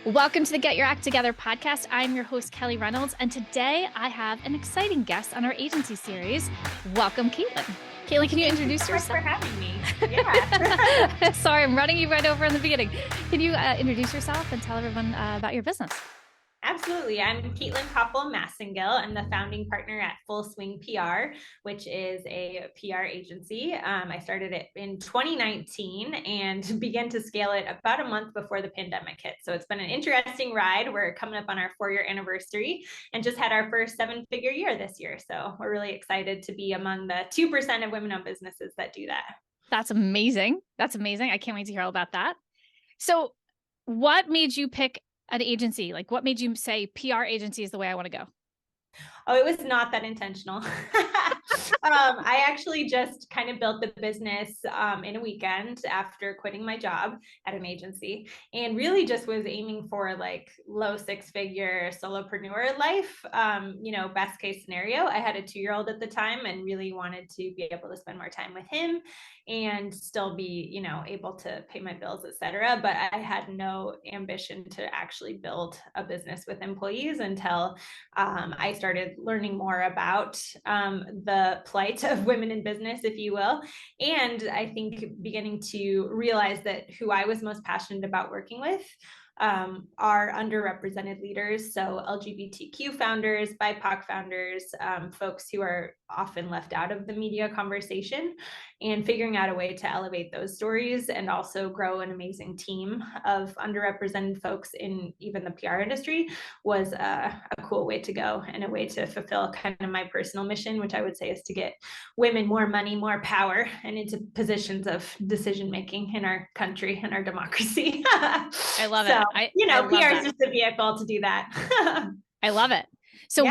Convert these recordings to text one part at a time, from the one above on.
Welcome to the Get Your Act Together podcast. I'm your host, Kelly Reynolds, and today I have an exciting guest on our agency series. Welcome, Caitlin. Caitlin, can you introduce yourself? Thanks for having me. Yeah. Sorry, I'm running you right over in the beginning. Can you introduce yourself and tell everyone about your business? Absolutely. I'm Copple Masingill. I'm the founding partner at Full Swing PR, which is a PR agency. I started it in 2019 and began to scale it about a month before the pandemic hit. So it's been an interesting ride. We're coming up on our 4-year anniversary and just had our first 7-figure year this year. So we're really excited to be among the 2% of women-owned businesses that do that. That's amazing. That's amazing. I can't wait to hear all about that. So what made you pick an agency? Like, what made you say PR agency is the way I want to go? Oh, it was not that intentional. I actually just kind of built the business in a weekend after quitting my job at an agency, and really just was aiming for like low 6-figure solopreneur life. Best case scenario. I had a 2-year-old at the time and really wanted to be able to spend more time with him and still be, able to pay my bills, etc. But I had no ambition to actually build a business with employees until I started learning more about the plight of women in business, if you will. And I think beginning to realize that who I was most passionate about working with are underrepresented leaders. So LGBTQ founders, BIPOC founders, folks who are often left out of the media conversation, and figuring out a way to elevate those stories and also grow an amazing team of underrepresented folks in even the PR industry was a cool way to go, and a way to fulfill kind of my personal mission, which I would say is to get women more money, more power, and into positions of decision making in our country and our democracy. I love it. PR is just a vehicle to do that. I love it. So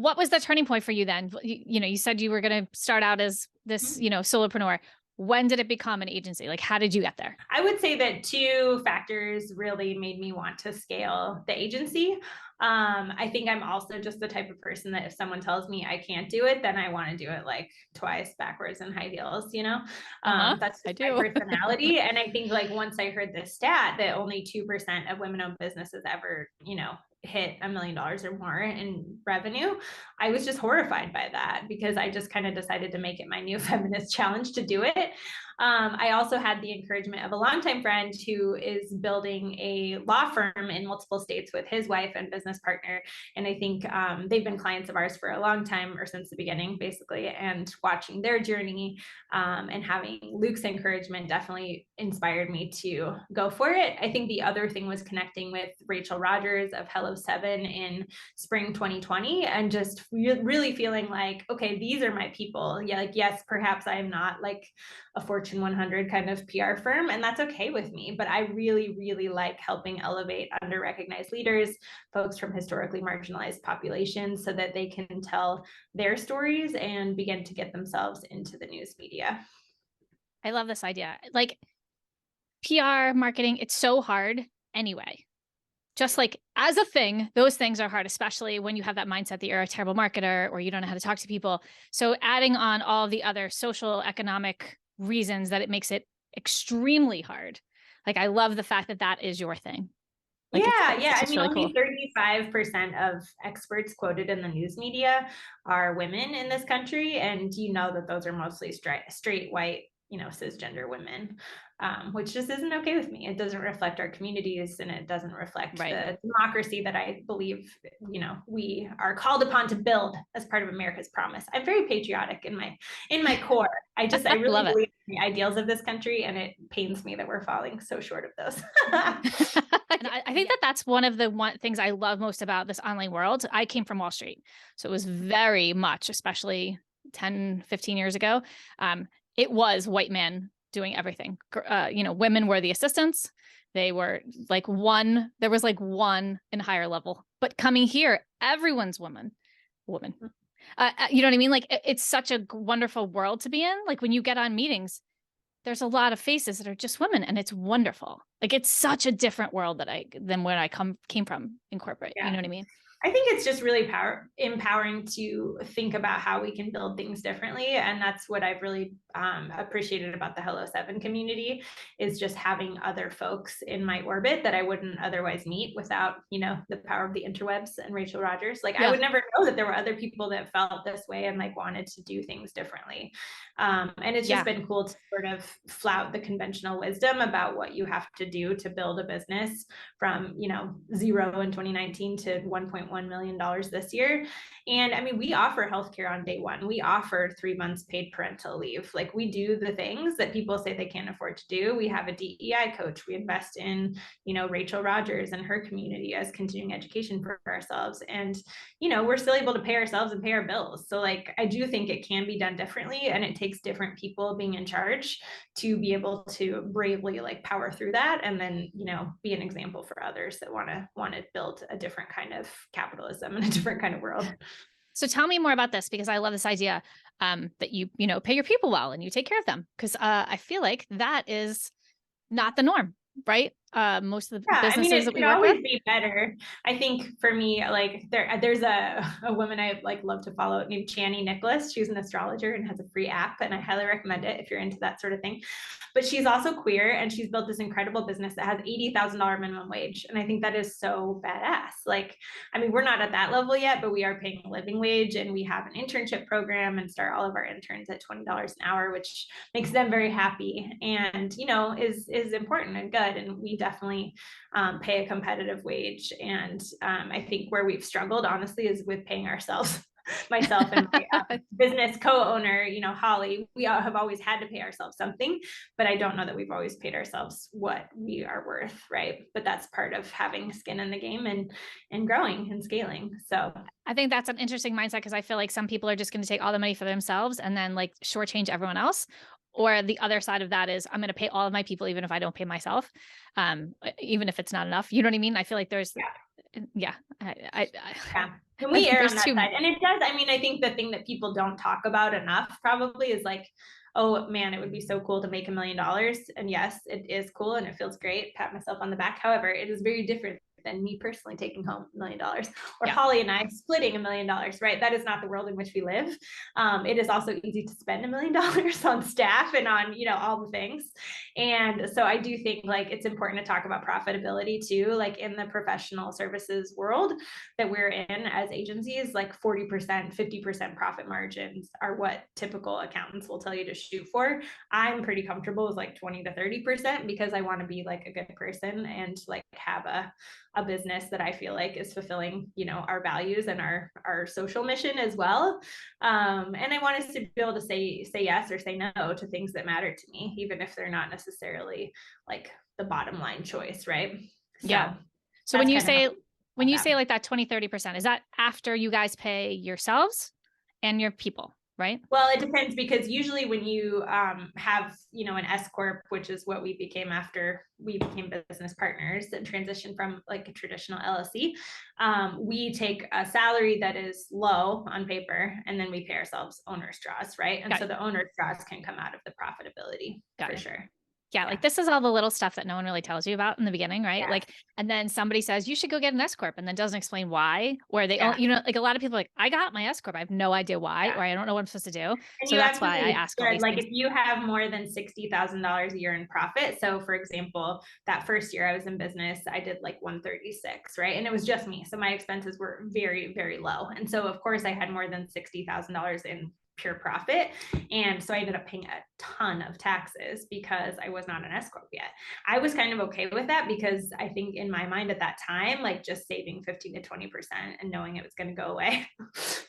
what was the turning point for you then? You said you were going to start out as this, solopreneur. When did it become an agency? Like, how did you get there? I would say that 2 factors really made me want to scale the agency. I think I'm also just the type of person that if someone tells me I can't do it, then I want to do it like twice backwards in high heels, That's just my personality. And I think like once I heard this stat that only 2% of women-owned businesses ever, hit $1 million or more in revenue, I was just horrified by that, because I just kind of decided to make it my new feminist challenge to do it. I also had the encouragement of a longtime friend who is building a law firm in multiple states with his wife and business partner. And I think they've been clients of ours for a long time, or since the beginning, basically. And watching their journey and having Luke's encouragement definitely inspired me to go for it. I think the other thing was connecting with Rachel Rogers of Hello 7 in spring 2020, and just really feeling like, okay, these are my people. Yeah, like, yes, perhaps I am not like a Fortune 100 kind of PR firm, and that's okay with me. But I really, really like helping elevate under-recognized leaders, folks from historically marginalized populations, so that they can tell their stories and begin to get themselves into the news media. I love this idea. Like, PR marketing, it's so hard anyway. Just like as a thing, those things are hard, especially when you have that mindset that you're a terrible marketer or you don't know how to talk to people. So adding on all of the other social, economic reasons that it makes it extremely hard. Like, I love the fact that that is your thing. Like, yeah. I mean, really only cool. 35% of experts quoted in the news media are women in this country. And that those are mostly straight white, cisgender women, which just isn't okay with me. It doesn't reflect our communities, and it doesn't reflect the democracy that I believe, we are called upon to build as part of America's promise. I'm very patriotic in my core. I really believe in the ideals of this country, and it pains me that we're falling so short of those. And I think that's one of the things I love most about this online world. I came from Wall Street, so it was very much, especially 10, 15 years ago, it was white men doing everything. Women were the assistants. They were there was like one in higher level, but coming here, everyone's woman. You know what I mean? Like, it's such a wonderful world to be in. Like, when you get on meetings, there's a lot of faces that are just women, and it's wonderful. Like, it's such a different world than when I came from in corporate. Yeah. You know what I mean? I think it's just really empowering to think about how we can build things differently. And that's what I've really appreciated about the Hello 7 community, is just having other folks in my orbit that I wouldn't otherwise meet without, the power of the interwebs and Rachel Rogers. Like, I Yeah. would never know that there were other people that felt this way and like wanted to do things differently. And it's just Yeah. been cool to sort of flout the conventional wisdom about what you have to do to build a business from, zero in 2019 to $1.1 million this year. And I mean, we offer healthcare on day one. We offer 3 months paid parental leave. Like, we do the things that people say they can't afford to do. We have a DEI coach. We invest in, Rachel Rogers and her community as continuing education for ourselves. And, we're still able to pay ourselves and pay our bills. So like, I do think it can be done differently, and it takes different people being in charge to be able to bravely like power through that, and then be an example for others that want to build a different kind of capitalism and a different kind of world. So tell me more about this, because I love this idea that you pay your people well and you take care of them, because I feel like that is not the norm, right? Most of the businesses that we work with. Always be better. I think for me, like there's a woman I like love to follow named Chani Nicholas. She's an astrologer and has a free app, and I highly recommend it if you're into that sort of thing. But she's also queer, and she's built this incredible business that has $80,000 minimum wage. And I think that is so badass. Like, I mean, we're not at that level yet, but we are paying a living wage, and we have an internship program and start all of our interns at $20 an hour, which makes them very happy, and is important and good. And we definitely pay a competitive wage. And I think where we've struggled, honestly, is with paying ourselves. Myself and my business co-owner, Holly, we have always had to pay ourselves something, but I don't know that we've always paid ourselves what we are worth, right? But that's part of having skin in the game and growing and scaling. So I think that's an interesting mindset, because I feel like some people are just going to take all the money for themselves and then like shortchange everyone else. Or the other side of that is, I'm going to pay all of my people, even if I don't pay myself, even if it's not enough. You know what I mean? I feel like there's, yeah. And we err on that side. And it does. I mean, I think the thing that people don't talk about enough probably is like, oh man, it would be so cool to make $1 million. And yes, it is cool and it feels great. Pat myself on the back. However, it is very different than me personally taking home $1 million, or Holly and I splitting $1 million, right? That is not the world in which we live. It is also easy to spend $1 million on staff and on, all the things. And so I do think like it's important to talk about profitability too, like in the professional services world that we're in as agencies, like 40%, 50% profit margins are what typical accountants will tell you to shoot for. I'm pretty comfortable with like 20 to 30% because I want to be like a good person and like have a business that I feel like is fulfilling, our values and our social mission as well. And I want us to be able to say yes or say no to things that matter to me, even if they're not necessarily like the bottom line choice, right? So when you say like that 20-30%, is that after you guys pay yourselves and your people, right? Well, it depends, because usually when you have, an S corp, which is what we became after we became business partners and transitioned from like a traditional LLC, we take a salary that is low on paper, and then we pay ourselves owner's draws, right? And so the owner's draws can come out of the profitability for sure. Yeah, like this is all the little stuff that no one really tells you about in the beginning, right? Yeah. Like, and then somebody says you should go get an S corp, and then doesn't explain why, or they, like a lot of people are like, I got my S corp, I have no idea why, or I don't know what I'm supposed to do. And so that's why I ask all these like things. If you have more than $60,000 a year in profit, so for example, that first year I was in business, I did like 136, right? And it was just me, so my expenses were very, very low, and so of course I had more than $60,000 in pure profit. And so I ended up paying a ton of taxes because I was not an S corp yet. I was kind of okay with that because I think in my mind at that time, like just saving 15 to 20% and knowing it was going to go away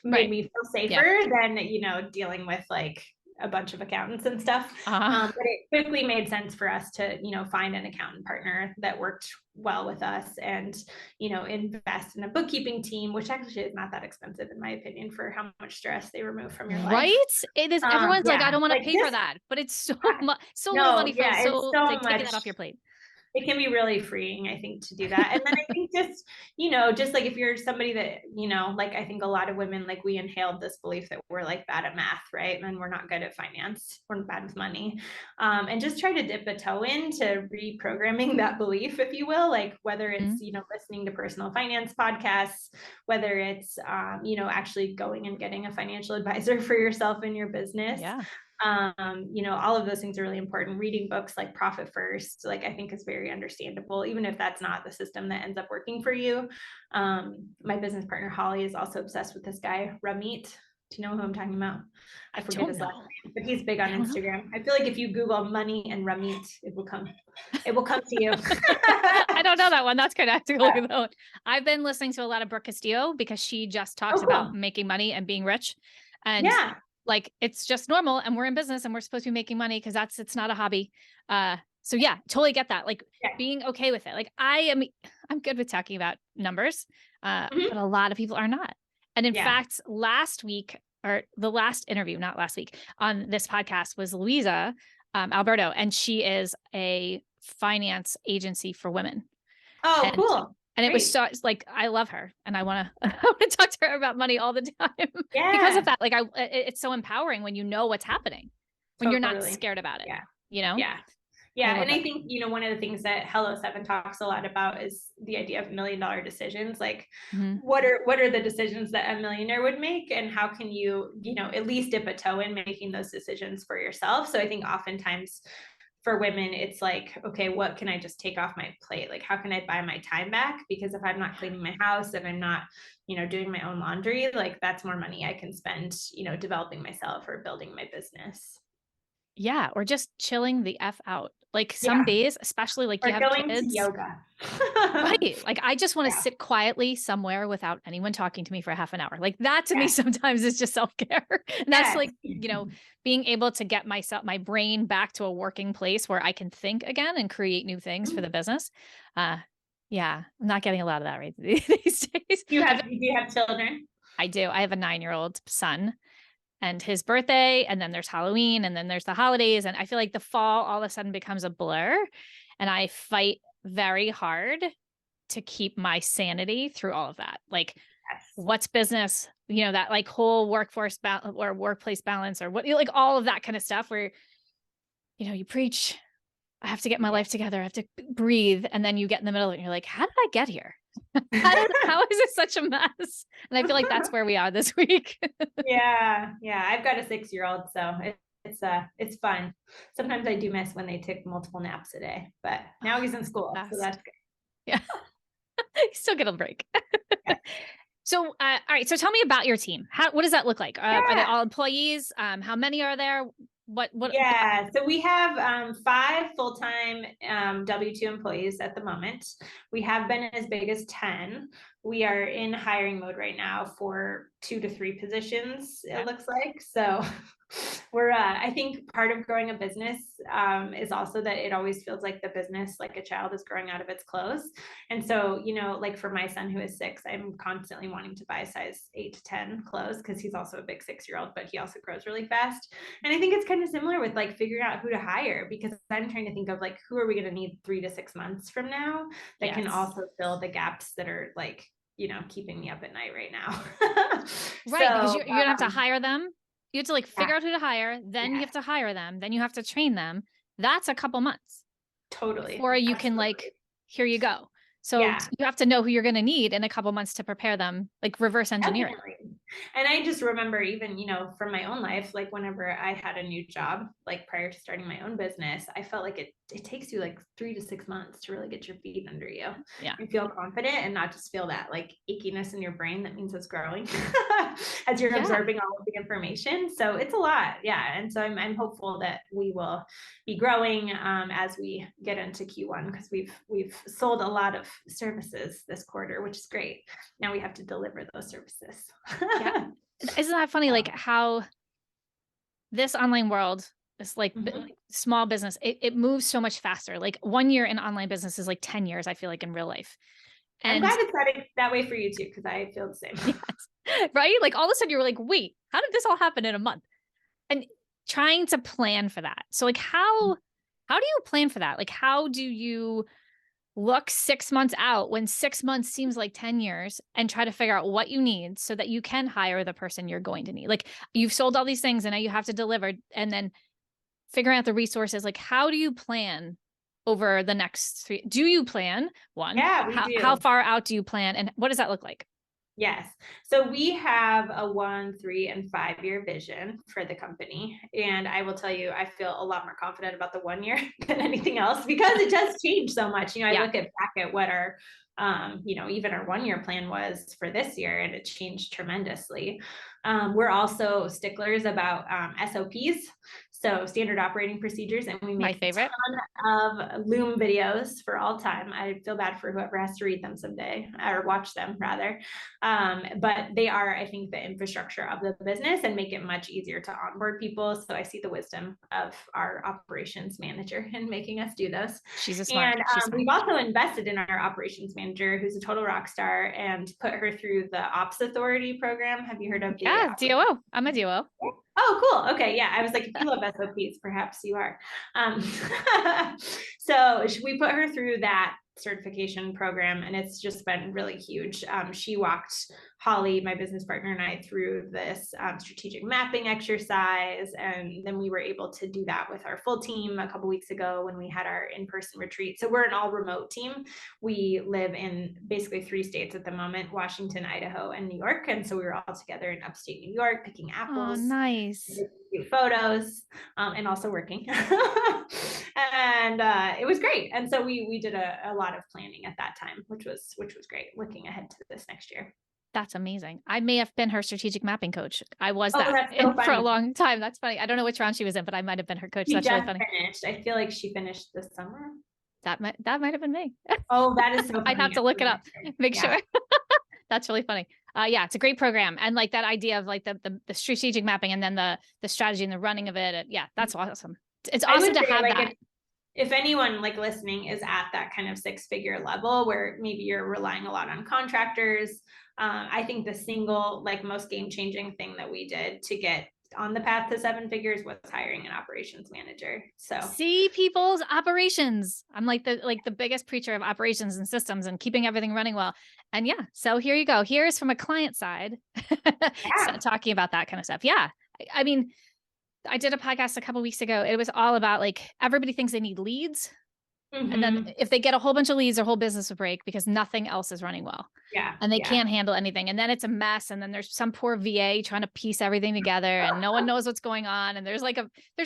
made me feel safer than, dealing with like a bunch of accountants and stuff. But it quickly made sense for us to, find an accountant partner that worked well with us and, invest in a bookkeeping team, which actually is not that expensive in my opinion for how much stress they remove from your life. Right? It is. Everyone's like, I don't want to pay for that, but it's so much, low money for taking that off your plate. it can be really freeing, I think, to do that. And then I think just, just like if you're somebody that, like I think a lot of women, like we inhaled this belief that we're like bad at math, right? And we're not good at finance, we're bad with money. And just try to dip a toe into reprogramming that belief, if you will, like whether it's, listening to personal finance podcasts, whether it's, actually going and getting a financial advisor for yourself and your business. Yeah. All of those things are really important. Reading books like Profit First, like I think is very understandable, even if that's not the system that ends up working for you. My business partner, Holly, is also obsessed with this guy, Ramit. Do you know who I'm talking about? I forget his last name, but he's big on Instagram. I feel like if you Google money and Ramit, it will come to you. I don't know that one. That's good. I have to look at that one. I've been listening to a lot of Brooke Castillo because she just talks about making money and being rich. And like, it's just normal, and we're in business and we're supposed to be making money because it's not a hobby. So yeah, totally get that. Like being okay with it. Like I'm good with talking about numbers, but a lot of people are not. And in fact, last week, or the last interview, not last week, on this podcast was Louisa Alberto, and she is a finance agency for women. Oh, cool. And it was so, like, I love her, and I want to talk to her about money all the time because of that. Like, it's so empowering when you know what's happening, when you're not scared about it. Yeah. And I think, one of the things that Hello 7 talks a lot about is the idea of $1 million decisions. Like what are the decisions that a millionaire would make, and how can you, at least dip a toe in making those decisions for yourself? So I think oftentimes for women, it's like, okay, what can I just take off my plate? Like, how can I buy my time back? Because if I'm not cleaning my house, if I'm not, doing my own laundry, like that's more money I can spend, developing myself or building my business. Yeah. Or just chilling the F out. Like some days, especially like you have kids. To yoga. Right. Like I just want to sit quietly somewhere without anyone talking to me for half an hour. Like that to me sometimes is just self-care. And that's like, being able to get my brain back to a working place where I can think again and create new things for the business. Yeah, I'm not getting a lot of that right these days. Do you have children? I do. I have a 9-year-old son. And his birthday, and then there's Halloween, and then there's the holidays. And I feel like the fall all of a sudden becomes a blur. And I fight very hard to keep my sanity through all of that. Like what's business, that like whole workforce or workplace balance, or what, like all of that kind of stuff where, you preach, I have to get my life together. I have to breathe. And then you get in the middle of it and you're like, how did I get here? How is it such a mess? And I feel like that's where we are this week. Yeah. I've got a 6-year-old, so it's fun. Sometimes I do miss when they take multiple naps a day, but now he's in school, so that's good. Yeah, you still get a break. So, all right. So tell me about your team. What does that look like? Are they all employees? How many are there? What? Yeah, so we have 5 full-time W-2 employees at the moment. We have been as big as 10. We are in hiring mode right now for 2 to 3 positions, it looks like. So we're, I think part of growing a business is also that it always feels like the business, like a child is growing out of its clothes. And so, like for my son who is 6, I'm constantly wanting to buy size 8 to 10 clothes because he's also a big 6-year-old, but he also grows really fast. And I think it's kind of similar with like figuring out who to hire, because I'm trying to think of like, who are we going to need 3 to 6 months from now that can also fill the gaps that are like, keeping me up at night right now. Right. So, because you're going to have to hire them. You have to like figure out who to hire. Then you have to hire them. Then you have to train them. That's a couple months. Totally. Before you can like, here you go. So you have to know who you're going to need in a couple months to prepare them, like reverse engineering. And I just remember even, from my own life, like whenever I had a new job, like prior to starting my own business, I felt like it takes you like 3 to 6 months to really get your feet under you and feel confident and not just feel that like achiness in your brain that means it's growing as you're absorbing all of the information. So it's a lot. Yeah. And so I'm hopeful that we will be growing as we get into Q1, because we've sold a lot of services this quarter, which is great. Now we have to deliver those services. Isn't that funny? Like how this online world, this like small business, it moves so much faster. Like 1 year in online business is like 10 years, I feel like, in real life. And I'm glad it's that way for you too, because I feel the same. Yes. Right? Like all of a sudden you're like, wait, how did this all happen in a month? And trying to plan for that. So like how do you plan for that? Like how do you look 6 months out when 6 months seems like 10 years and try to figure out what you need so that you can hire the person you're going to need. Like you've sold all these things and now you have to deliver, and then figuring out the resources. Like, how do you plan over the next 3? Do you plan one? Yeah, we How do. far out do you plan? And what does that look like? Yes. So we have a 1, 3, and 5-year vision for the company. And I will tell you, I feel a lot more confident about the 1 year than anything else because it does change so much. I Yeah. look back at what our, even our 1 year plan was for this year, and it changed tremendously. We're also sticklers about SOPs, so standard operating procedures, and we My make favorite. of Loom videos for all time. I feel bad for whoever has to read them someday, or watch them rather. But they are, I think, the infrastructure of the business and make it much easier to onboard people. So I see the wisdom of our operations manager in making us do those. She's And smart. we've also invested in our operations manager, who's a total rock star, and put her through the Ops Authority program. Have you heard of the? Yeah, DOO. I'm a DOO. Oh, cool. Okay. Yeah. I was like, if you love SOPs, perhaps you are. Um, so we put her through that certification program, and it's just been really huge. She walked Holly, my business partner, and I through this strategic mapping exercise. And then we were able to do that with our full team a couple weeks ago when we had our in-person retreat. So we're an all remote team. We live in basically 3 states at the moment: Washington, Idaho, and New York. And so we were all together in upstate New York picking Oh, apples, nice. photos, and also working. And it was great. And so we did a lot of planning at that time, which was great, looking ahead to this next year. That's amazing. I may have been her strategic mapping coach. I was Oh, that that's so for a funny. long time. That's funny. I don't know which round she was in, but I might have been her coach. She That's really just funny. finished. I feel like she finished this summer. That might have been me. Oh, that is so funny. I'd have to look it up, make sure. That's really funny. Yeah, it's a great program. And like that idea of like the strategic mapping and then the strategy and the running of it. Yeah, that's awesome. It's awesome to have that. If anyone like listening is at that kind of 6-figure level where maybe you're relying a lot on contractors, I think the single like most game-changing thing that we did to get on the path to 7 figures was hiring an operations manager. So see people's operations. I'm like the biggest preacher of operations and systems and keeping everything running well. And yeah, so here you go. Here's from a client side talking about that kind of stuff. Yeah. I mean, I did a podcast a couple weeks ago. It was all about like everybody thinks they need leads. Mm-hmm. And then if they get a whole bunch of leads, their whole business will break because nothing else is running well. Yeah. And they can't handle anything. And then it's a mess. And then there's some poor VA trying to piece everything together and no one knows what's going on. And there's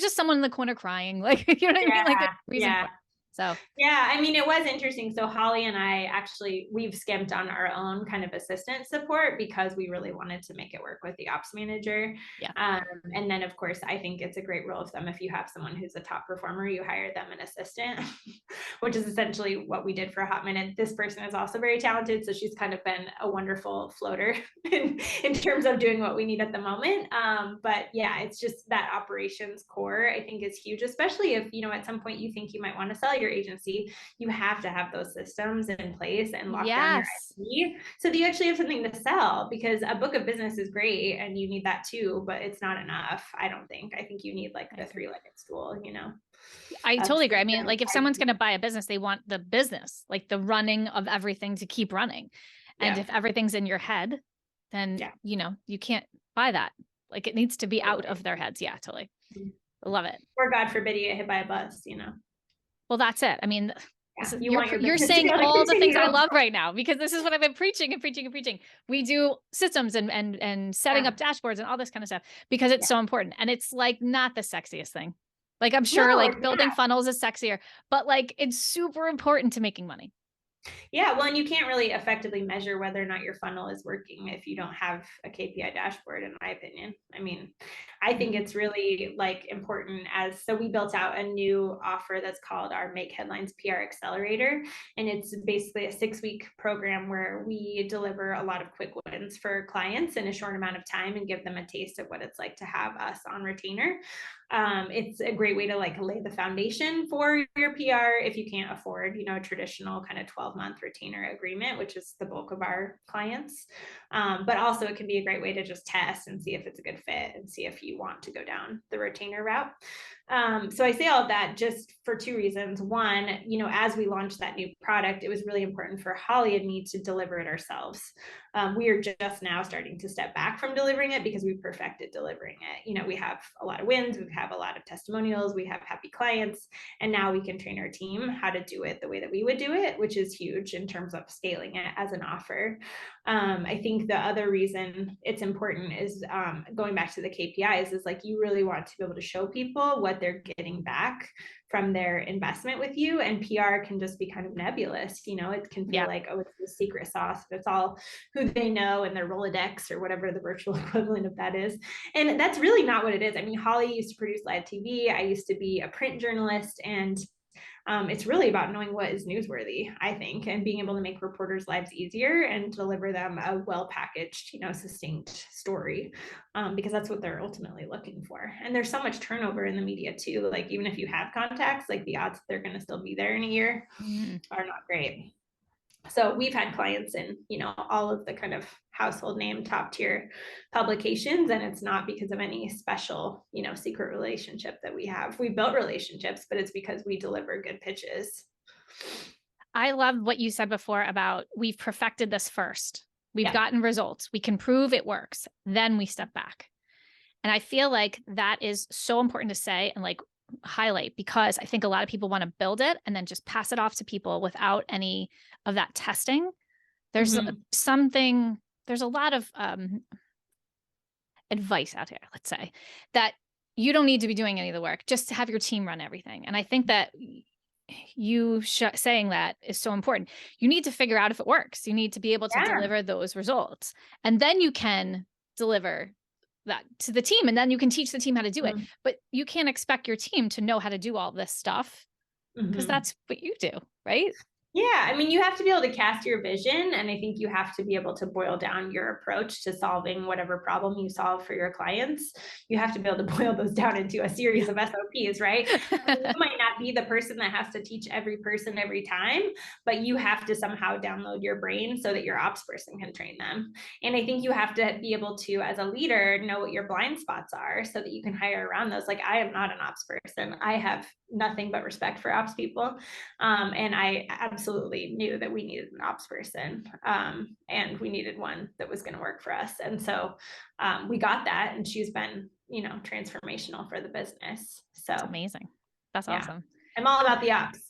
just someone in the corner crying. Like, you know what I mean? Like there's reason for it. So yeah, I mean, it was interesting. So Holly and I actually, we've skimped on our own kind of assistant support because we really wanted to make it work with the ops manager. Yeah. And then of course, I think it's a great rule of thumb. If you have someone who's a top performer, you hire them an assistant, which is essentially what we did for a hot minute. This person is also very talented. So she's kind of been a wonderful floater in terms of doing what we need at the moment. But yeah, it's just that operations core, I think, is huge, especially if, at some point you think you might want to sell your agency. You have to have those systems in place and lock down your IP so that you actually have something to sell, because a book of business is great and you need that too, but it's not enough. I don't think. I think you need like the 3-legged stool, I totally agree. I mean, like if someone's going to buy a business, they want the business, like the running of everything to keep running. And if everything's in your head, then, you can't buy that. Like it needs to be out of their heads. Yeah, totally. Love it. Or God forbid you get hit by a bus, Well, that's it. I mean, you're saying to all the things I love right now, because this is what I've been preaching and preaching and preaching. We do systems and setting up dashboards and all this kind of stuff because it's so important. And it's like not the sexiest thing. Like I'm sure like building funnels is sexier, but like it's super important to making money. Yeah, well, and you can't really effectively measure whether or not your funnel is working if you don't have a KPI dashboard, in my opinion. I mean, I think it's really like important so we built out a new offer that's called our Make Headlines PR Accelerator. And it's basically a 6-week program where we deliver a lot of quick wins for clients in a short amount of time and give them a taste of what it's like to have us on retainer. It's a great way to like lay the foundation for your PR if you can't afford, a traditional kind of 12-month retainer agreement, which is the bulk of our clients. But also it can be a great way to just test and see if it's a good fit and see if you want to go down the retainer route. So I say all of that just for two reasons. One, as we launched that new product, it was really important for Holly and me to deliver it ourselves. We are just now starting to step back from delivering it because we perfected delivering it. We have a lot of wins, we have a lot of testimonials, we have happy clients, and now we can train our team how to do it the way that we would do it, which is huge in terms of scaling it as an offer. I think the other reason it's important is going back to the KPIs is like you really want to be able to show people what they're getting back from their investment with you, and PR can just be kind of nebulous. It can feel like, oh, it's the secret sauce. It's all who they know and their Rolodex or whatever the virtual equivalent of that is. And that's really not what it is. I mean, Holly used to produce live TV. I used to be a print journalist, and it's really about knowing what is newsworthy, I think, and being able to make reporters' lives easier and deliver them a well-packaged, succinct story, because that's what they're ultimately looking for. And there's so much turnover in the media too. Like even if you have contacts, like the odds that they're going to still be there in a year are not great. So we've had clients in, all of the kind of household name top tier publications, and it's not because of any special, secret relationship that we have. We built relationships, but it's because we deliver good pitches. I love what you said before about we've perfected this first. We've gotten results. We can prove it works. Then we step back. And I feel like that is so important to say and like highlight, because I think a lot of people want to build it and then just pass it off to people without any of that testing. There's there's a lot of advice out here, let's say, that you don't need to be doing any of the work, just to have your team run everything. And I think that you saying that is so important. You need to figure out if it works. You need to be able to deliver those results, and then you can deliver that to the team, and then you can teach the team how to do it. But you can't expect your team to know how to do all this stuff because that's what you do, right? Yeah, I mean, you have to be able to cast your vision, and I think you have to be able to boil down your approach to solving whatever problem you solve for your clients. You have to be able to boil those down into a series of SOPs, right? You might not be the person that has to teach every person every time, but you have to somehow download your brain so that your ops person can train them. And I think you have to be able to, as a leader, know what your blind spots are so that you can hire around those. Like, I am not an ops person. I have nothing but respect for ops people. And I absolutely knew that we needed an ops person, and we needed one that was going to work for us. And so we got that, and she's been, transformational for the business. So that's amazing. That's awesome. I'm all about the ops.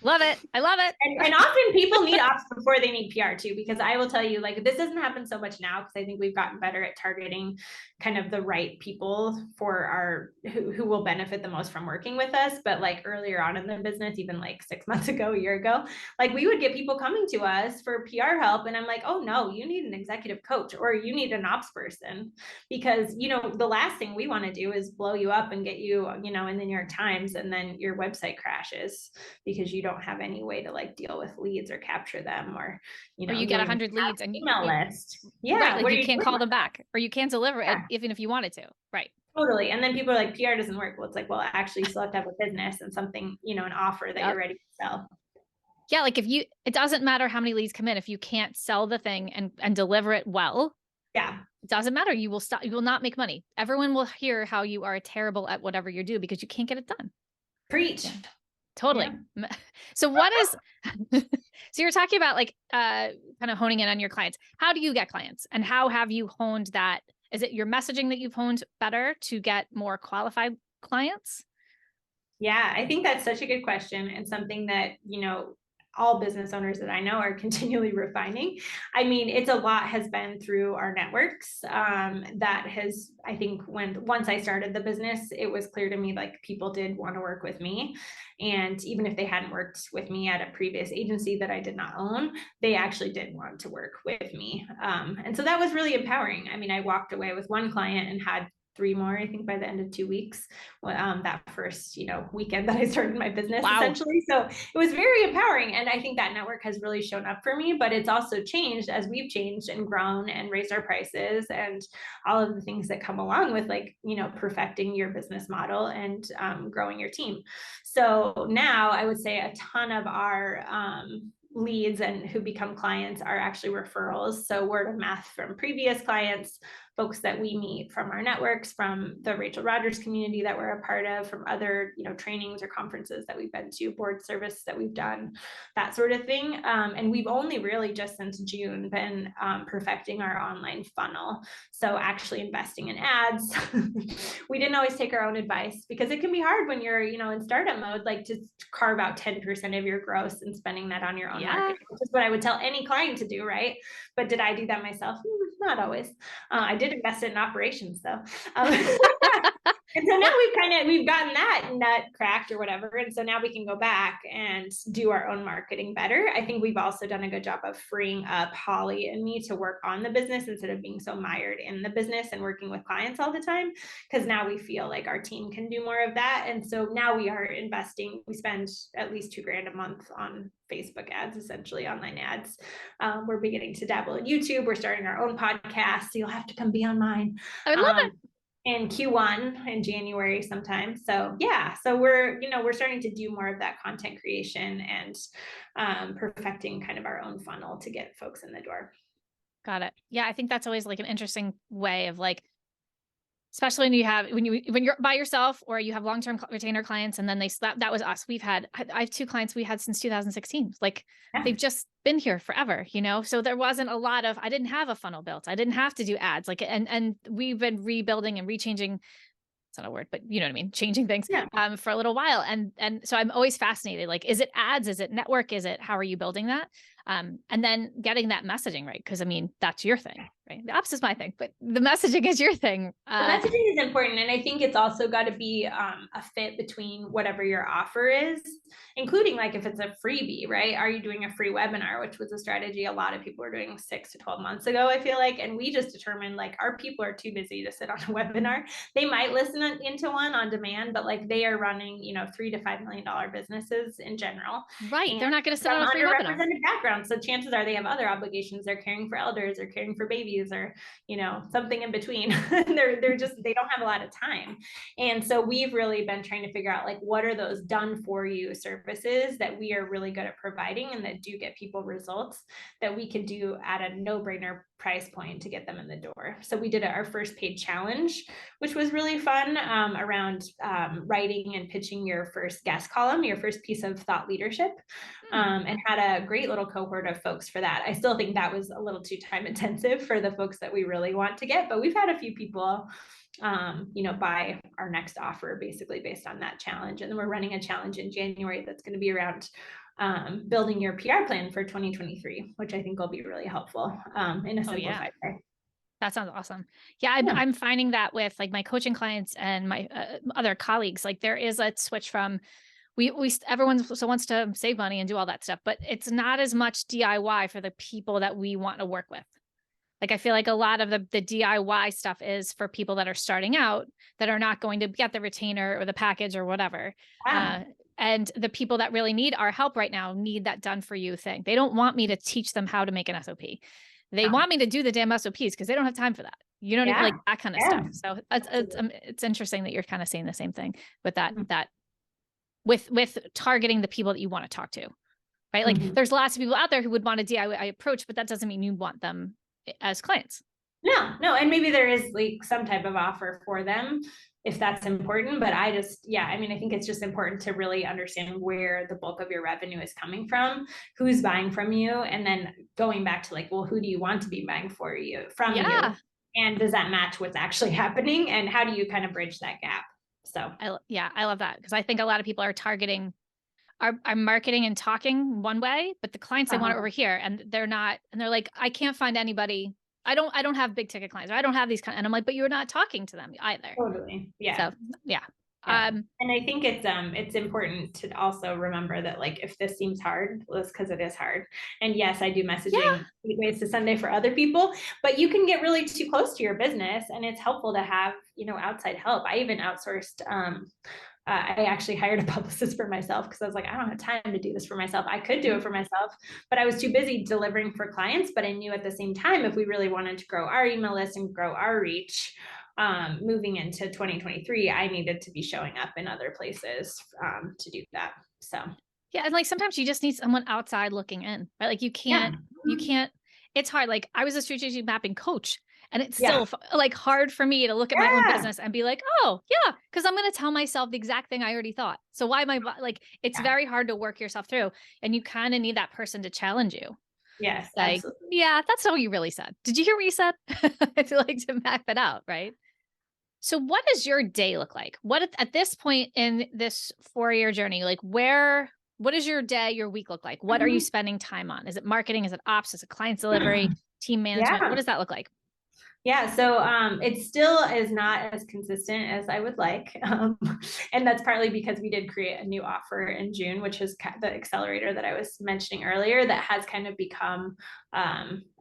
Love it. I love it. And often people need ops before they need PR too, because I will tell you, like, this doesn't happen so much now because I think we've gotten better at targeting kind of the right people for who will benefit the most from working with us. But like earlier on in the business, even like 6 months ago, a year ago, like we would get people coming to us for PR help. And I'm like, oh no, you need an executive coach or you need an ops person, because, the last thing we want to do is blow you up and get you, in the New York Times, and then your website crashes because you don't have any way to like deal with leads or capture them, or you get 100 leads and email list. Right, like you can't call them back, or you can't deliver it even if you wanted to. Right. Totally. And then people are like, PR doesn't work. Well, it's like, well, actually you still have to have a business and something, an offer that you're ready to sell. Yeah, like it doesn't matter how many leads come in if you can't sell the thing and deliver it well. Yeah. It doesn't matter. You will not make money. Everyone will hear how you are terrible at whatever you do because you can't get it done. Preach. Yeah. Totally. Yeah. So what is, so you're talking about like, kind of honing in on your clients. How do you get clients, and how have you honed that? Is it your messaging that you've honed better to get more qualified clients? Yeah, I think that's such a good question, and something that, all business owners that I know are continually refining. I mean, it's a lot has been through our networks. That has, I think, once I started the business, it was clear to me like people did want to work with me. And even if they hadn't worked with me at a previous agency that I did not own, they actually did want to work with me. And so that was really empowering. I mean, I walked away with one client and had 3 more, I think, by the end of 2 weeks, that first, weekend that I started my business, essentially. So it was very empowering. And I think that network has really shown up for me, but it's also changed as we've changed and grown and raised our prices and all of the things that come along with like, perfecting your business model and growing your team. So now I would say a ton of our leads and who become clients are actually referrals. So word of mouth from previous clients, folks that we meet from our networks, from the Rachel Rogers community that we're a part of, from other, trainings or conferences that we've been to, board service that we've done, that sort of thing. And we've only really just since June been perfecting our online funnel. So actually investing in ads. We didn't always take our own advice because it can be hard when you're, in startup mode, like to carve out 10% of your gross and spending that on your own marketing, which is what I would tell any client to do, right? But did I do that myself? Not always. I did invest in operations though. And so now we've gotten that nut cracked or whatever. And so now we can go back and do our own marketing better. I think we've also done a good job of freeing up Holly and me to work on the business instead of being so mired in the business and working with clients all the time. Because now we feel like our team can do more of that. And so now we are investing. We spend at least $2,000 a month on Facebook ads, essentially online ads. We're beginning to dabble in YouTube. We're starting our own podcast. So you'll have to come be on mine. I would love it. In Q1 in January sometime. So yeah, so we're starting to do more of that content creation and perfecting kind of our own funnel to get folks in the door. Got it. Yeah, I think that's always like an interesting way of like, especially when you're by yourself or you have long-term retainer clients and then that was us. I have 2 clients we had since 2016. Like they've just been here forever, So there wasn't a lot of, I didn't have a funnel built. I didn't have to do ads and we've been rebuilding and rechanging. It's not a word, but you know what I mean? Changing things for a little while. And so I'm always fascinated. Like, is it ads? Is it network? How are you building that? And then getting that messaging right. Cause I mean, that's your thing, right? The ops is my thing, but the messaging is your thing. The messaging is important. And I think it's also got to be a fit between whatever your offer is, including like if it's a freebie, right? Are you doing a free webinar, which was a strategy a lot of people were doing 6 to 12 months ago, I feel like. And we just determined like our people are too busy to sit on a webinar. They might listen into one on demand, but like they are running, $3 to $5 million businesses in general. Right. And they're not going to sit on a free webinar. Background. So chances are they have other obligations. They're caring for elders or caring for babies or, something in between. They don't have a lot of time. And so we've really been trying to figure out like, what are those done for you services that we are really good at providing and that do get people results that we can do at a no-brainer price point to get them in the door. So we did our first paid challenge, which was really fun around writing and pitching your first guest column, your first piece of thought leadership, and had a great little cohort of folks for that. I still think that was a little too time intensive for the folks that we really want to get, but we've had a few people buy our next offer basically based on that challenge. And then we're running a challenge in January that's going to be around building your PR plan for 2023, which I think will be really helpful in a simplified way. That sounds awesome. Yeah, I'm finding that with like my coaching clients and my other colleagues, like there is a switch from everyone wants to save money and do all that stuff, but it's not as much DIY for the people that we want to work with. Like, I feel like a lot of the DIY stuff is for people that are starting out that are not going to get the retainer or the package or whatever. And the people that really need our help right now need that done for you thing. They don't want me to teach them how to make an SOP. They want me to do the damn SOPs because they don't have time for that. You know what I mean? Like that kind of stuff. So it's interesting that you're kind of saying the same thing with that with targeting the people that you want to talk to, right? Like there's lots of people out there who would want a DIY approach, but that doesn't mean you want them as clients. No. And maybe there is like some type of offer for them if that's important. But I think it's just important to really understand where the bulk of your revenue is coming from, who's buying from you, and then going back to like, well, who do you want to be buying from you? And does that match what's actually happening? And how do you kind of bridge that gap? So I love that because I think a lot of people are targeting our marketing and talking one way, but the clients they want it over here, and they're not, and they're like, I can't find anybody. I don't have big ticket clients. Or I don't have these kind, and I'm like, but you're not talking to them either. Totally. Yeah. So yeah. And I think it's important to also remember that like if this seems hard, well, it's because it is hard. And yes, I do messaging Gateways to Sunday for other people, but you can get really too close to your business, and it's helpful to have outside help. I even outsourced. I actually hired a publicist for myself because I was like, I don't have time to do this for myself. I could do it for myself, but I was too busy delivering for clients. But I knew at the same time, if we really wanted to grow our email list and grow our reach, moving into 2023, I needed to be showing up in other places to do that. So yeah, and like sometimes you just need someone outside looking in, right? Like you can't. It's hard. Like I was a strategic mapping coach, And it's still like hard for me to look at my own business and be like, oh yeah, because I'm going to tell myself the exact thing I already thought. So why am I like, it's very hard to work yourself through, and you kind of need that person to challenge you. Yes, Like, absolutely. yeah, that's not what you really said. Did you hear what you said? I feel like to map it out, right? So what does your day look like? What at this point in this 4-year journey, like what does your day, your week look like? What are you spending time on? Is it marketing? Is it ops? Is it client delivery, team management? What does that look like? Yeah, so it still is not as consistent as I would like. And that's partly because we did create a new offer in June, which is the accelerator that I was mentioning earlier, that has kind of become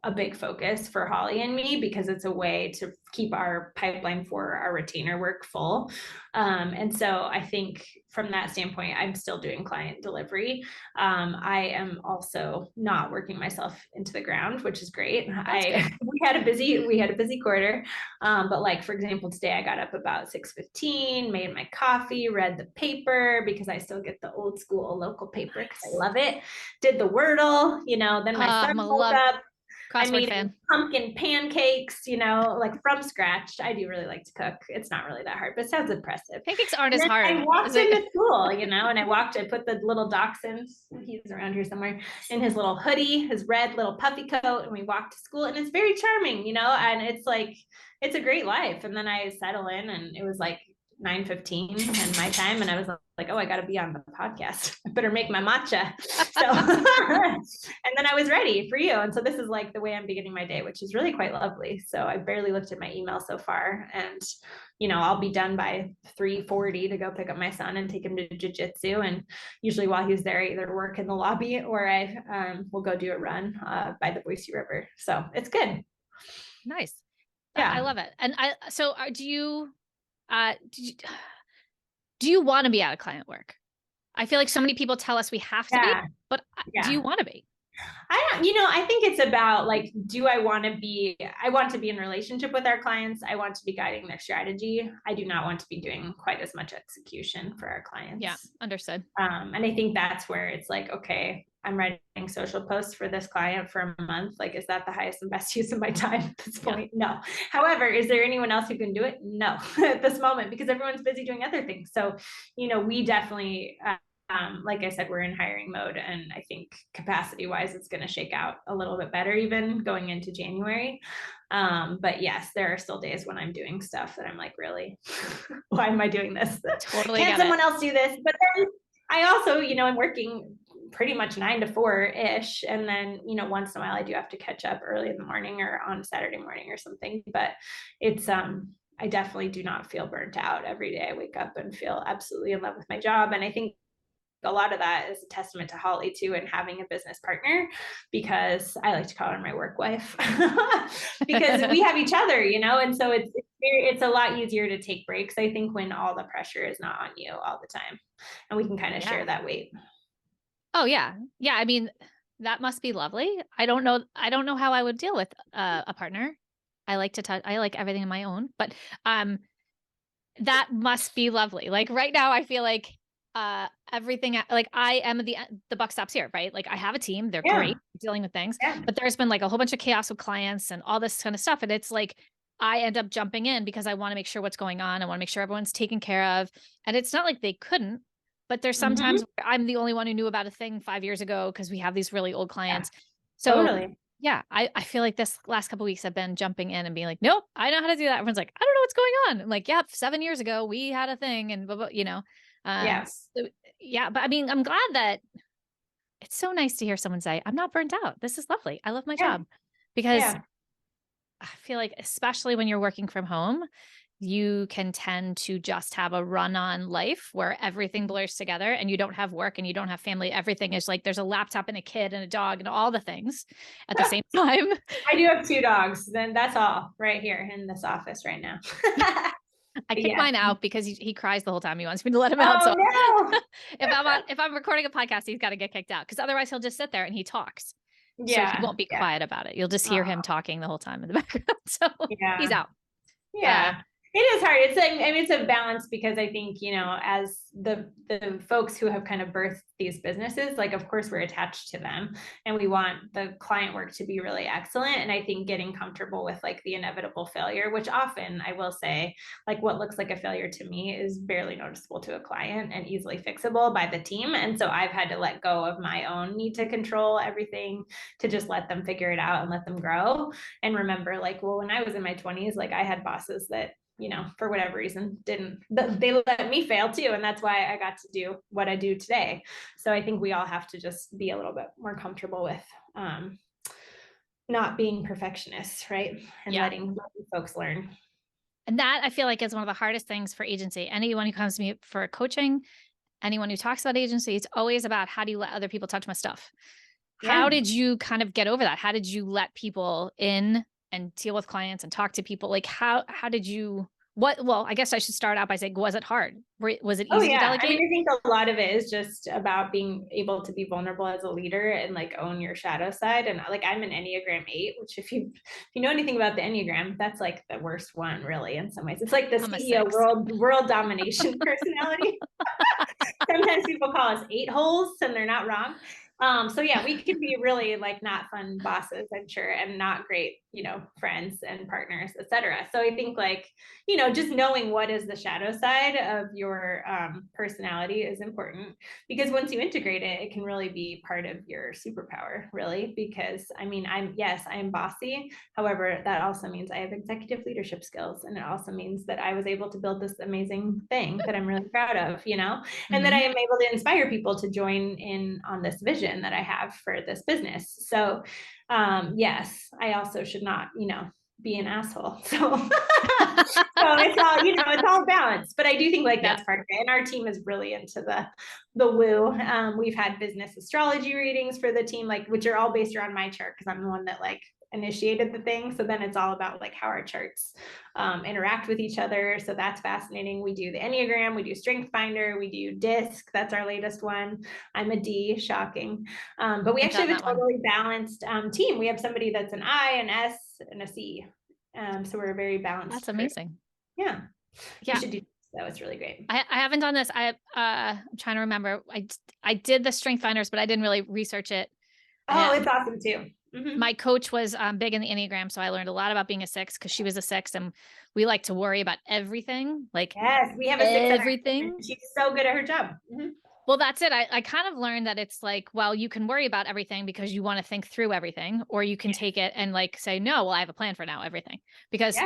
a big focus for Holly and me, because it's a way to keep our pipeline for our retainer work full. And so I think from that standpoint, I'm still doing client delivery. I am also not working myself into the ground, which is great. We had a busy quarter. But like, for example, today I got up about 6:15, made my coffee, read the paper because I still get the old school local paper because I love it. Did the Wordle, then my son woke up. I made pumpkin pancakes, like from scratch. I do really like to cook. It's not really that hard, but it sounds impressive. Pancakes aren't as hard. I walked into school, and I put the little dachshund, he's around here somewhere, in his little hoodie, his red little puffy coat, and we walked to school, and it's very charming, and it's like, it's a great life. And then I settle in, and it was like 9:15 and my time, and I was like, oh, I got to be on the podcast. I better make my matcha. So, and then I was ready for you. And so this is like the way I'm beginning my day, which is really quite lovely. So I barely looked at my email so far, and I'll be done by 3:40 to go pick up my son and take him to jiu-jitsu. And usually while he's there, I either work in the lobby or I will go do a run by the Boise River. So it's good. Nice. Yeah, I love it. And do you want to be out of client work? I feel like so many people tell us we have to be, but do you want to be? I think it's about like, I want to be in a relationship with our clients. I want to be guiding their strategy. I do not want to be doing quite as much execution for our clients. Yeah, understood. And I think that's where it's like, okay, I'm writing social posts for this client for a month. Like, is that the highest and best use of my time at this point? No. However, is there anyone else who can do it? No, at this moment, because everyone's busy doing other things. So, we definitely, like I said, we're in hiring mode, and I think capacity wise, it's going to shake out a little bit better even going into January. But yes, there are still days when I'm doing stuff that I'm like, really, why am I doing this? Totally. Can't someone else do this? But then I also, I'm working pretty much 9 to 4-ish. And then, once in a while I do have to catch up early in the morning or on Saturday morning or something, but it's, I definitely do not feel burnt out every day. I wake up and feel absolutely in love with my job. And I think a lot of that is a testament to Holly too, and having a business partner, because I like to call her my work wife because we have each other, and so it's a lot easier to take breaks, I think, when all the pressure is not on you all the time, and we can kind of share that weight. Oh yeah. Yeah. I mean, that must be lovely. I don't know how I would deal with a partner. I like to touch, I like everything on my own, but that must be lovely. Like right now I feel like everything, like I am the buck stops here, right? Like I have a team, they're great dealing with things, but there's been like a whole bunch of chaos with clients and all this kind of stuff. And it's like, I end up jumping in because I want to make sure what's going on. I want to make sure everyone's taken care of. And it's not like they couldn't, but there's sometimes I'm the only one who knew about a thing 5 years ago because we have these really old clients. So totally. Yeah, I feel like this last couple of weeks I've been jumping in and being like, nope, I know how to do that. Everyone's like, I don't know what's going on. I'm like, yep, 7 years ago we had a thing and blah, blah, yes. So, yeah, but I mean, I'm glad that it's so nice to hear someone say, I'm not burnt out. This is lovely. I love my job, because I feel like, especially when you're working from home, you can tend to just have a run-on life where everything blurs together and you don't have work and you don't have family. Everything is like, there's a laptop and a kid and a dog and all the things at the same time. I do have 2 dogs. Then that's all right here in this office right now. I kick mine out because he cries the whole time. He wants me to let him out. So no. if I'm recording a podcast, he's got to get kicked out, because otherwise he'll just sit there and he talks. So he won't be quiet about it. You'll just hear him talking the whole time in the background. So he's out. Yeah. It is hard. It's like, I mean, it's a balance because I think, as the folks who have kind of birthed these businesses, like, of course, we're attached to them and we want the client work to be really excellent. And I think getting comfortable with like the inevitable failure, which often I will say, like what looks like a failure to me is barely noticeable to a client and easily fixable by the team. And so I've had to let go of my own need to control everything to just let them figure it out and let them grow. And remember, like, well, when I was in my 20s, like I had bosses that, for whatever reason, they let me fail too. And that's why I got to do what I do today. So I think we all have to just be a little bit more comfortable with not being perfectionists, right? And letting folks learn. And that I feel like is one of the hardest things for agency. Anyone who comes to me for coaching, anyone who talks about agency, it's always about how do you let other people touch my stuff? How did you kind of get over that? How did you let people in and deal with clients and talk to people? Like how did you, well, I guess I should start out by saying, was it hard? Was it easy to delegate? I mean, I think a lot of it is just about being able to be vulnerable as a leader and like own your shadow side. And like, I'm an Enneagram 8, which if you know anything about the Enneagram, that's like the worst one really in some ways. It's like the CEO world domination personality. Sometimes people call us 8 holes and they're not wrong. So yeah, we can be really like not fun bosses, I'm sure, and not great, friends and partners, etc. So I think like, just knowing what is the shadow side of your personality is important because once you integrate it, it can really be part of your superpower, really. Because I mean, I'm bossy. However, that also means I have executive leadership skills, and it also means that I was able to build this amazing thing that I'm really proud of, and that I am able to inspire people to join in on this vision that I have for this business. So yes, I also should not, be an asshole. So, so it's all, it's all balanced, but I do think like that's part of it. And our team is really into the woo. We've had business astrology readings for the team, like, which are all based around my chart. Cause I'm the one that like initiated the thing. So then it's all about like how our charts interact with each other. So that's fascinating. We do the Enneagram, we do Strength Finder, we do DISC. That's our latest one. I'm a D, shocking. But we actually have a totally balanced team. We have somebody that's an I, an S, and a C. So we're a very balanced. That's amazing. Yeah. You should do this, though. It's really great. I haven't done this. I'm trying to remember. I did the Strength Finders, but I didn't really research it. Oh, it's awesome too. My coach was big in the Enneagram, so I learned a lot about being a 6 because she was a 6, and we like to worry about everything. Like yes, we have a 6. Everything. She's so good at her job. Well, that's it. I kind of learned that it's like, well, you can worry about everything because you want to think through everything, or you can take it and like say, no, well, I have a plan for now, everything. Because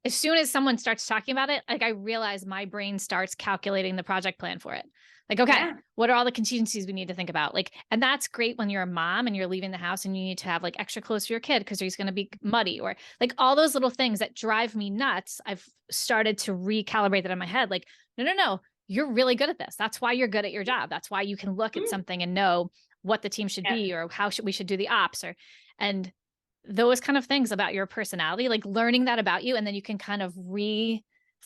as soon as someone starts talking about it, like I realize my brain starts calculating the project plan for it. Like, okay, what are all the contingencies we need to think about? Like, and that's great when you're a mom and you're leaving the house and you need to have like extra clothes for your kid because he's going to be muddy, or like all those little things that drive me nuts. I've started to recalibrate that in my head. Like, no, you're really good at this. That's why you're good at your job. That's why you can look at something and know what the team should be, or how we should do the ops, and those kind of things about your personality, like learning that about you. And then you can kind of reframe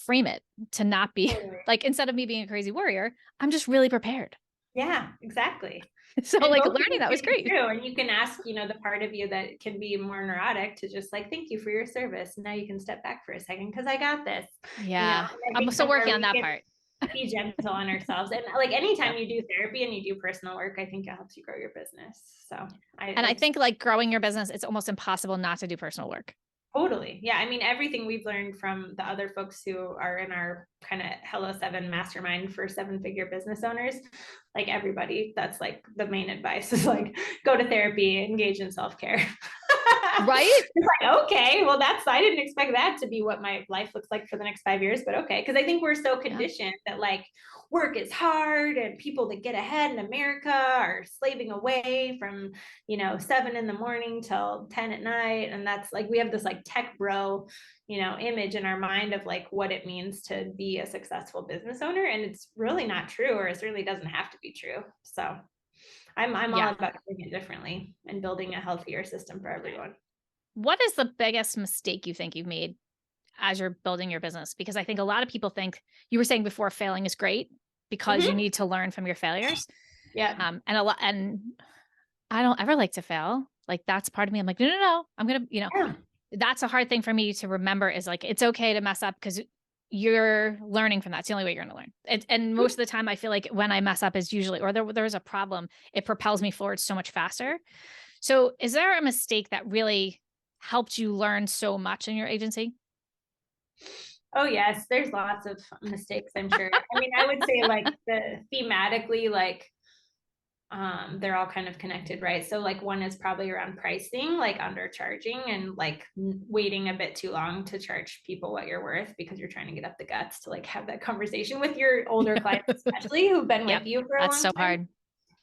it to not be like, instead of me being a crazy worrier, I'm just really prepared. Yeah, exactly. So and like learning that was great. True. And you can ask, the part of you that can be more neurotic to just like, thank you for your service. Now you can step back for a second because I got this. Yeah. I'm still working on that part. Be gentle on ourselves. And like anytime you do therapy and you do personal work, I think it helps you grow your business. So I think like growing your business, it's almost impossible not to do personal work. Totally. Yeah. I mean, everything we've learned from the other folks who are in our kind of Hello 7 mastermind for 7-figure business owners, like everybody, that's like the main advice is like, go to therapy, engage in self-care. Right? It's like, okay, well, I didn't expect that to be what my life looks like for the next 5 years, but okay. Cause I think we're so conditioned that like work is hard and people that get ahead in America are slaving away from, 7 a.m. till 10 p.m. And that's like, we have this like tech bro, image in our mind of like what it means to be a successful business owner. And it's really not true, or it really doesn't have to be true. So I'm all about doing it differently and building a healthier system for everyone. What is the biggest mistake you think you've made as you're building your business? Because I think a lot of people think, you were saying before, failing is great because you need to learn from your failures. Yeah. And I don't ever like to fail. Like that's part of me. I'm like, no, I'm going to, that's a hard thing for me to remember, is like, it's okay to mess up because you're learning from that. It's the only way you're going to learn. And most of the time I feel like when I mess up is usually, or there's a problem, it propels me forward so much faster. So is there a mistake that really helped you learn so much in your agency? Oh yes, there's lots of mistakes, I'm sure. I mean, I would say like thematically, like they're all kind of connected, right? So like one is probably around pricing, like undercharging and like waiting a bit too long to charge people what you're worth because you're trying to get up the guts to like have that conversation with your older clients, especially who've been with you for a That's long so time. hard.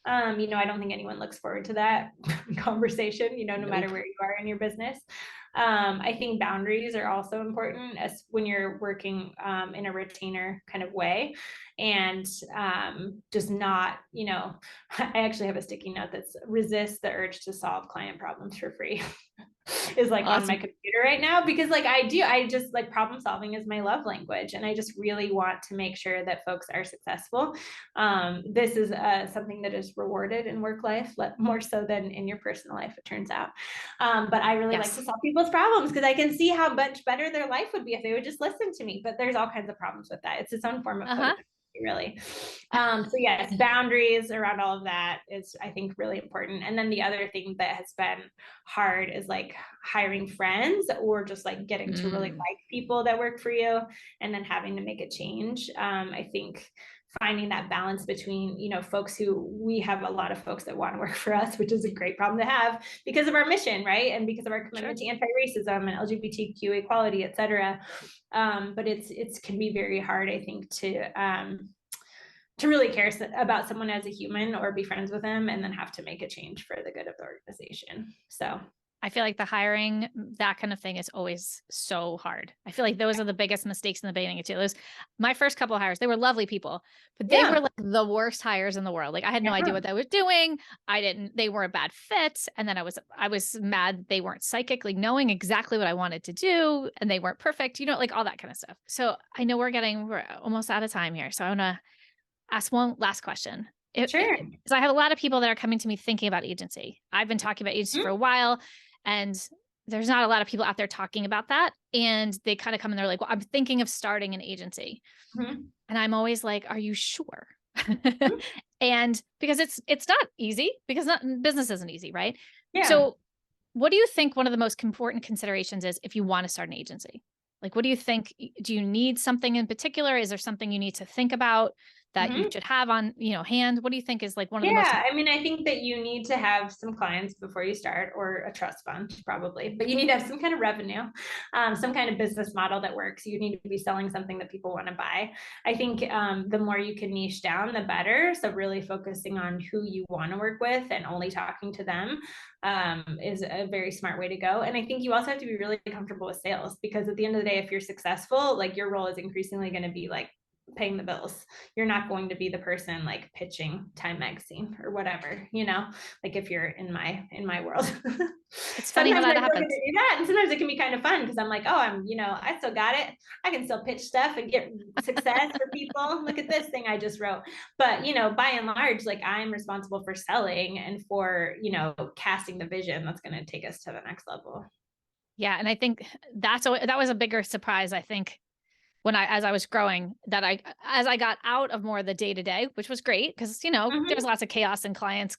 I don't think anyone looks forward to that conversation, no matter where you are in your business. I think boundaries are also important as when you're working in a retainer kind of way, and just not, I actually have a sticky note that's resist the urge to solve client problems for free. Is like on my computer right now because like I just like problem solving is my love language, and I just really want to make sure that folks are successful. This is something that is rewarded in work life more so than in your personal life, it turns out. But I really like to solve people's problems because I can see how much better their life would be if they would just listen to me. But there's all kinds of problems with that. It's its own form of codependency, really. So yes, boundaries around all of that is, I think, really important. And then the other thing that has been hard is like hiring friends or just like getting to really like people that work for you and then having to make a change. I think finding that balance between, folks who we have a lot of folks that want to work for us, which is a great problem to have because of our mission, right? And because of our commitment to anti-racism and LGBTQ equality, et cetera. But it can be very hard, I think, to really care about someone as a human or be friends with them and then have to make a change for the good of the organization. So I feel like the hiring, that kind of thing is always so hard. I feel like those are the biggest mistakes in the beginning too. Those, my first couple of hires, they were lovely people, but they were like the worst hires in the world. Like I had no idea what they were doing. They were a bad fit. And then I was mad they weren't psychically knowing exactly what I wanted to do. And they weren't perfect, like all that kind of stuff. So I know we're almost out of time here. So I want to ask one last question. sure. Because I have a lot of people that are coming to me thinking about agency. I've been talking about agency for a while, and there's not a lot of people out there talking about that. And they kind of come and they're like, well, I'm thinking of starting an agency. And I'm always like, are you sure? And because it's not easy, because business isn't easy, right? Yeah. So what do you think one of the most important considerations is if you want to start an agency? Like, what do you think? Do you need something in particular? Is there something you need to think about that you should have on, hand? What do you think is like one of the most? I mean, I think that you need to have some clients before you start, or a trust fund probably, but you need to have some kind of revenue, some kind of business model that works. You need to be selling something that people want to buy. I think the more you can niche down, the better. So really focusing on who you want to work with and only talking to them is a very smart way to go. And I think you also have to be really comfortable with sales, because at the end of the day, if you're successful, like your role is increasingly going to be like paying the bills. You're not going to be the person like pitching Time Magazine or whatever, like if you're in my world. It's funny how that happens. Do that, and sometimes it can be kind of fun because I'm like, oh, I still got it. I can still pitch stuff and get success for people. Look at this thing I just wrote. But by and large, like I'm responsible for selling and for casting the vision that's going to take us to the next level. Yeah, and I think that was a bigger surprise, I think, as I was growing, that as I got out of more of the day to day, which was great because, there's lots of chaos in clients,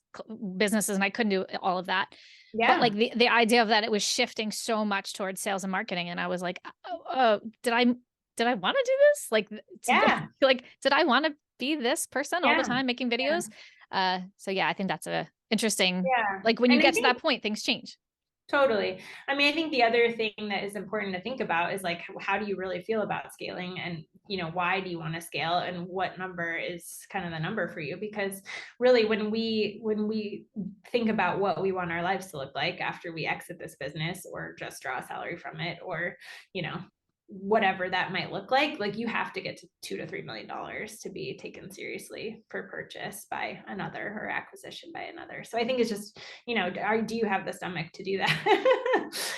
businesses, and I couldn't do all of that. Yeah. But like the idea of that, it was shifting so much towards sales and marketing. And I was like, did I want to do this? Like, did I want to be this person all the time making videos? So yeah, I think that's a interesting, like when you get to that point, things change. Totally. I mean, I think the other thing that is important to think about is like, how do you really feel about scaling, and, why do you want to scale, and what number is kind of the number for you? Because really, when we think about what we want our lives to look like after we exit this business or just draw a salary from it, or, whatever that might look like you have to get to $2 to $3 million to be taken seriously for purchase by another or acquisition by another. So I think it's just, do you have the stomach to do that?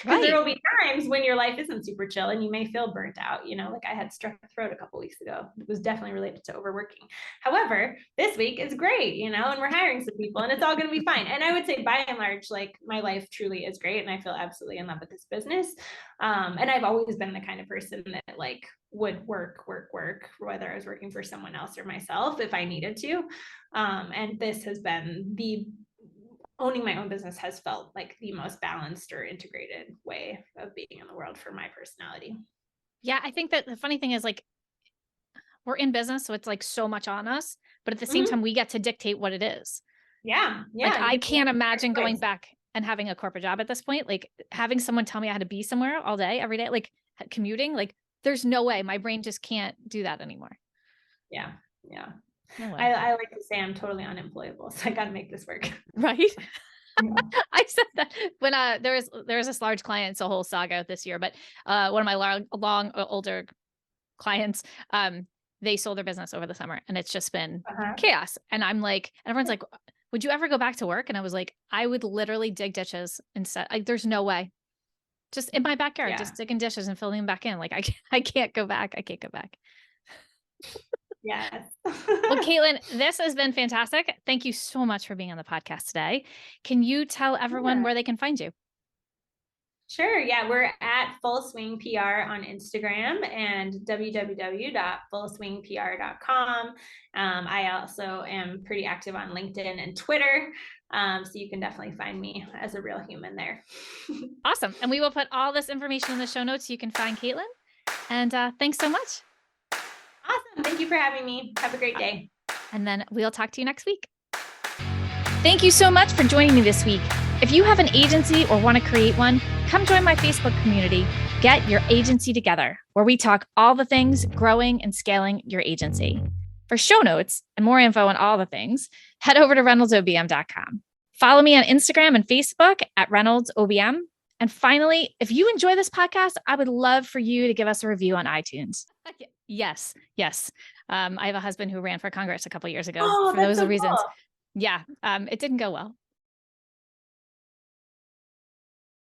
Because there will be times when your life isn't super chill and you may feel burnt out. Like I had strep throat a couple weeks ago. It was definitely related to overworking. However, this week is great, and we're hiring some people and it's all going to be fine. And I would say by and large, like my life truly is great and I feel absolutely in love with this business. And I've always been the kind of person person that like would work, whether I was working for someone else or myself if I needed to. And this has been owning my own business has felt like the most balanced or integrated way of being in the world for my personality. Yeah. I think that the funny thing is like, we're in business, so it's like so much on us, but at the same time, we get to dictate what it is. Yeah. Like I can't imagine going back and having a corporate job at this point, like having someone tell me I had to be somewhere all day, every day, like commuting, like there's no way my brain just can't do that anymore. Yeah. Yeah. No way. I like to say I'm totally unemployable, so I got to make this work. Right. Yeah. I said that when there was this large client, it's a whole saga this year, but one of my older clients, they sold their business over the summer and it's just been chaos. And I'm like, and everyone's like, would you ever go back to work? And I was like, I would literally dig ditches instead. Like, there's no way. Just in my backyard, just digging dishes and filling them back in. Like I can't go back. I can't go back. Yes. Well, Caitlin, this has been fantastic. Thank you so much for being on the podcast today. Can you tell everyone where they can find you? Sure. Yeah, we're at Full Swing PR on Instagram and www.fullswingpr.com. I also am pretty active on LinkedIn and Twitter. So you can definitely find me as a real human there. Awesome. And we will put all this information in the show notes so you can find Caitlin. And thanks so much. Awesome. Thank you for having me. Have a great day. And then we'll talk to you next week. Thank you so much for joining me this week. If you have an agency or want to create one, come join my Facebook community, Get Your Agency Together, where we talk all the things growing and scaling your agency. For show notes and more info on all the things, head over to reynoldsobm.com. Follow me on Instagram and Facebook at ReynoldsOBM. And finally, if you enjoy this podcast, I would love for you to give us a review on iTunes. Yes. I have a husband who ran for Congress a couple of years ago for those reasons. Cool. Yeah, it didn't go well.